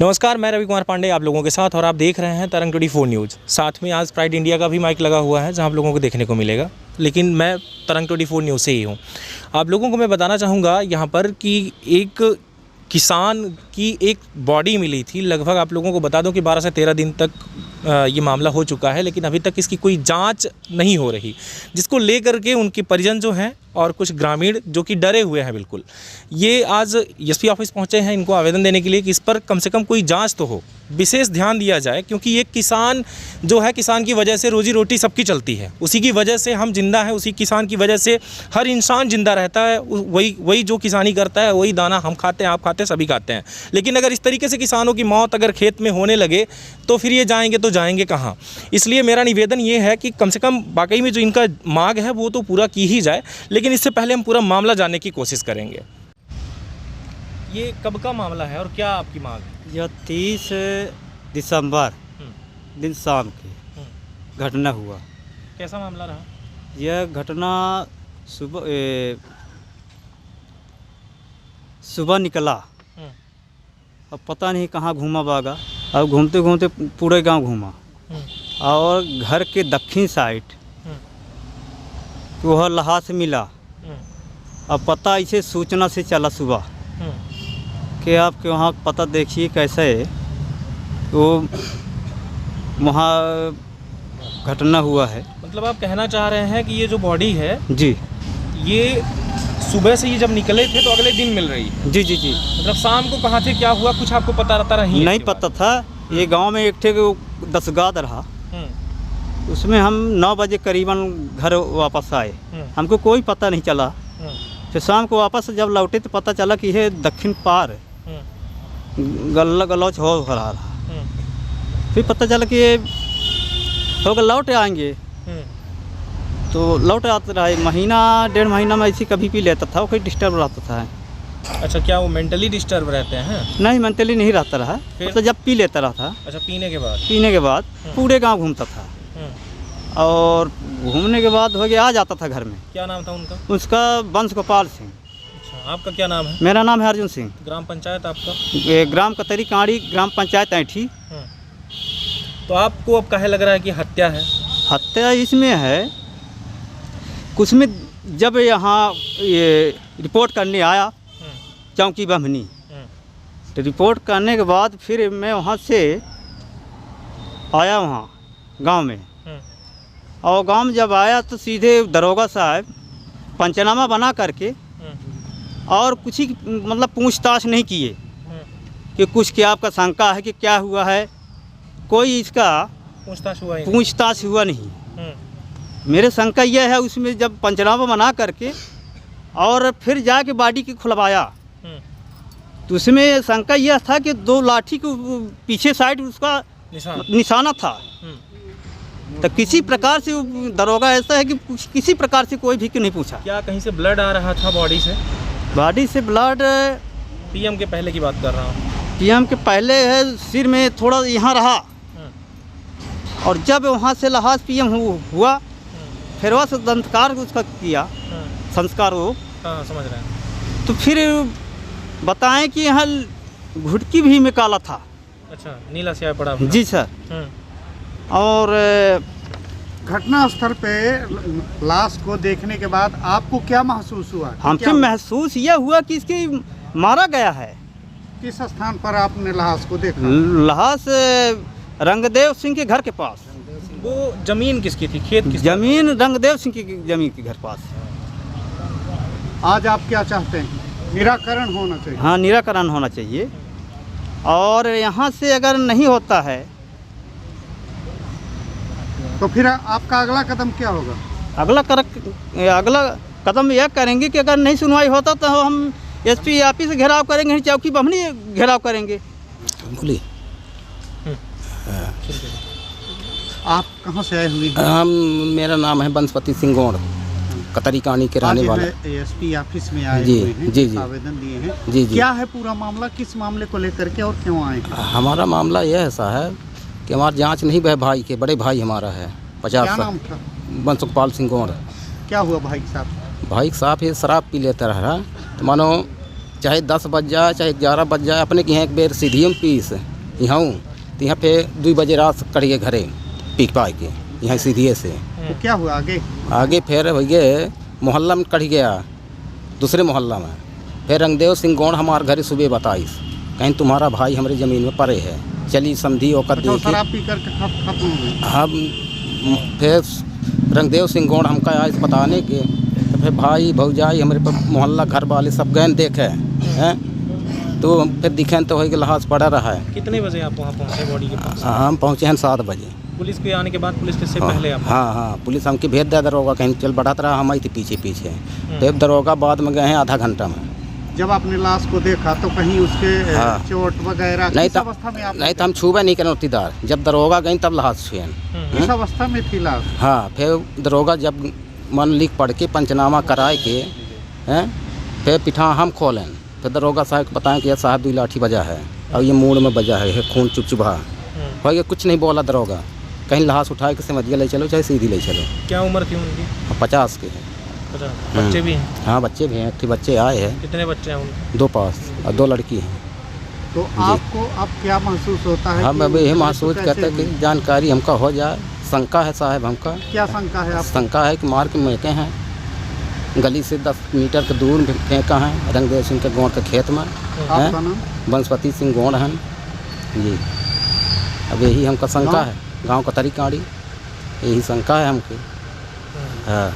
नमस्कार, मैं रवि कुमार पांडे आप लोगों के साथ और आप देख रहे हैं तरंग 24 न्यूज़। साथ में आज प्राइड इंडिया का भी माइक लगा हुआ है जहां आप लोगों को देखने को मिलेगा, लेकिन मैं तरंग 24 न्यूज़ से ही हूं। आप लोगों को मैं बताना चाहूँगा यहां पर कि एक किसान की एक बॉडी मिली थी। लगभग आप लोगों को बता दूं कि 12 से 13 दिन तक ये मामला हो चुका है, लेकिन अभी तक इसकी कोई जांच नहीं हो रही, जिसको लेकर के उनके परिजन जो हैं और कुछ ग्रामीण जो कि डरे हुए हैं बिल्कुल, ये आज एसपी ऑफिस पहुंचे हैं इनको आवेदन देने के लिए कि इस पर कम से कम कोई जांच तो हो, विशेष ध्यान दिया जाए। क्योंकि ये किसान जो है, किसान की वजह से रोजी रोटी सबकी चलती है, उसी की वजह से हम जिंदा हैं, उसी किसान की वजह से हर इंसान जिंदा रहता है। वही जो किसानी करता है वही दाना हम खाते हैं, आप खाते हैं, सभी खाते हैं। लेकिन अगर इस तरीके से किसानों की मौत अगर खेत में होने लगे तो फिर ये जाएंगे तो जाएंगे कहाँ। इसलिए मेरा निवेदन ये है कि कम से कम वाकई में जो इनका मांग है वो तो पूरा की ही जाए, लेकिन इससे पहले हम पूरा मामला जानने की कोशिश करेंगे। ये कब का मामला है और क्या आपकी मांग है? यह 30 दिसंबर दिन शाम की घटना हुआ। कैसा मामला रहा? यह घटना सुबह निकला, अब पता नहीं कहाँ घूमा भागा। अब घूमते घूमते पूरे गांव घूमा और घर के दक्षिण साइड वह लहास मिला। अब पता इसे सूचना से चला सुबह कि आपके वहाँ पता देखिए कैसा है। तो वहाँ घटना हुआ है। मतलब आप कहना चाह रहे हैं कि ये जो बॉडी है जी, ये सुबह से ये जब निकले थे तो अगले दिन मिल रही है? जी जी जी। मतलब शाम को कहाँ थे, क्या हुआ, कुछ आपको पता रहता नहीं पता था। ये गांव में एक ठे 10 गाद रहा, उसमें हम 9 बजे करीबन घर वापस आए। हमको कोई पता नहीं चला। फिर शाम को वापस जब लौटे तो पता चला कि ये दक्षिण पार गल्ला गलौच हो रहा था। फिर पता चला कि ये होगा लौट आएंगे, तो लौट आता रहा। महीना 1.5 महीना में ऐसी कभी पी लेता था, वो कोई डिस्टर्ब रहता था। अच्छा, क्या वो मेंटली डिस्टर्ब रहते हैं? नहीं, मेंटली नहीं रहता रहा, तो जब पी लेता रहा था। अच्छा, पीने के बाद पूरे गांव घूमता था और घूमने के बाद हो गया आ जाता था घर में। क्या नाम था उनका? उसका वंश गोपाल सिंह। अच्छा, आपका क्या नाम है? मेरा नाम है अर्जुन सिंह। ग्राम पंचायत आपका? ग्राम कतरी काड़ी, ग्राम पंचायत ऐठी। तो आपको अब काहे लग रहा है कि हत्या है? हत्या इसमें है, कुछ में जब यहाँ ये रिपोर्ट करने आया चौकी बमनी, तो रिपोर्ट करने के बाद फिर मैं वहाँ से आया वहाँ गांव में। और गांव में जब आया तो सीधे दरोगा साहब पंचनामा बना करके और कुछ ही मतलब पूछताछ नहीं किए कि कुछ क्या आपका शंका है कि क्या हुआ है। कोई इसका पूछताछ हुआ नहीं। मेरे शंका यह है, उसमें जब पंचनामा बना करके और फिर जाके बॉडी की खुलवाया तो उसमें शंका यह था कि 2 लाठी के पीछे साइड उसका निशाना था। तो किसी प्रकार से दरोगा ऐसा है कि किसी प्रकार से कोई भी नहीं पूछा। क्या कहीं से ब्लड आ रहा था बॉडी से? बॉडी से ब्लड पीएम के पहले की बात कर रहा हूँ। पीएम के पहले है, सिर में थोड़ा यहाँ रहा और जब वहाँ से लहास पीएम हुआ फिर वह दंतकार उसका किया संस्कार वो। हाँ, समझ रहे हैं। तो फिर बताएं कि यहाँ घुटकी भी में काला था। अच्छा, नीला स्याह पड़ा? जी सर। और घटना स्थल पे लाश को देखने के बाद आपको क्या महसूस हुआ? हमसे महसूस यह हुआ कि इसकी मारा गया है। किस स्थान पर आपने लाश को देखा? लाश रंगदेव सिंह के घर के पास। वो जमीन किसकी थी, खेत किसकी? जमीन रंगदेव सिंह की जमीन के घर पास। आज आप क्या चाहते हैं? निराकरण होना चाहिए? हाँ, निराकरण होना चाहिए। और यहाँ से अगर नहीं होता है तो फिर आपका अगला कदम क्या होगा? अगला कदम यह करेंगे कि अगर नहीं सुनवाई होता तो हम एसपी ऑफिस से घेराव करेंगे, चौकी बमनी घेराव करेंगे। बोलिए। आप कहाँ से आए हुए हैं? हम मेरा नाम है बनस्पति सिंह गौड़, कतरी कहानी के रहने वाला। एसपी ऑफिस में आए जी, हुए हैं, जी, जी। आवेदन दिए हैं। जी जी। क्या है पूरा मामला, किस मामले को लेकर के और क्यों आए हैं? हमारा मामला यह ऐसा है कि हमारा जांच नहीं हुआ, भाई के बड़े भाई हमारा है 50 क्या साल, नाम था? बनसुखपाल सिंह गौड़। क्या हुआ भाई साहब? भाई साहब ये शराब पी लेता रहा, तो मानो चाहे 10 बज जाए चाहे 11 बज जाए, अपने के यहाँ एक बेर सीधी में पीस यहाँ तो यहाँ पे 2 बजे रात करिए घरे पीक पाए के यहाँ सीधिए से। तो क्या हुआ आगे? आगे फिर भैया मोहल्ला में कट गया, दूसरे मोहल्ला में। फिर रंगदेव सिंह गौड़ हमारे घरे सुबह बताइस कहीं तुम्हारा भाई हमारी ज़मीन में पड़े है, चली समझी और अच्छा, शराब पी कर खत्म हो गए। हम फिर रंगदेव सिंह गौड़ हमका आए बताने के, तो फिर भाई भौजाई हमारे पर मोहल्ला घर वाले सब गए देखे हैं, तो फिर दिखे तो वही लाश पड़ा रहा है। कितने बजे आप वहाँ पहुँचे बॉडी के पास? हम पहुँचे हैं 7 बजे। पुलिस के आने के बाद, पुलिस के से पहले आप? हाँ, पुलिस हमके भेज दिया दरोगा, कहीं चल बढ़ाता रहा, हम आई थी पीछे। फिर दरोगा बाद में गए हैं आधा घंटा में। जब आपने लाश को देखा तो कहीं उसके चोट वगैरह नहीं किस अवस्था में? आप नहीं तो हम छूबे नहीं करें उठीदार, जब दरोगा गई तब लाश छुए। किस अवस्था में थी लाश? हाँ, फिर दरोगा जब मन लिख पढ़ के पंचनामा कराए के हैं, फिर पिठा हम खोलें, फिर दरोगा साहब को बताएं कि यह साहब 2 लाठी बजा है और ये मूड में बजा है, खून चुपचुपा हो गया। कुछ नहीं बोला दरोगा, कहीं लाश उठा के समझिए ले चलो चाहे सीधी ले चलो। क्या उम्र थी उनकी? 50 के हैं। बच्चे भी हैं? हाँ, बच्चे भी हैं, एक बच्चे आए हैं। कितने बच्चे हैं उनके? 2 पास और 2 लड़की हैं। तो आपको अब क्या महसूस होता है? हम अभी यही महसूस करते हैं कि जानकारी हमका हो जाए। शंका है साहब हमका। क्या शंका है आप? शंका है कि मार के मेके हैं, गली से 10 मीटर के दूर फेंका है, रंगदेव सिंह के गौड़ के खेत में। आपका नाम? वनस्पति सिंह गौड़ हैं जी। अब यही हमका शंका है, गांव का तरीकाड़ी, यही शंका है हमको। हाँ।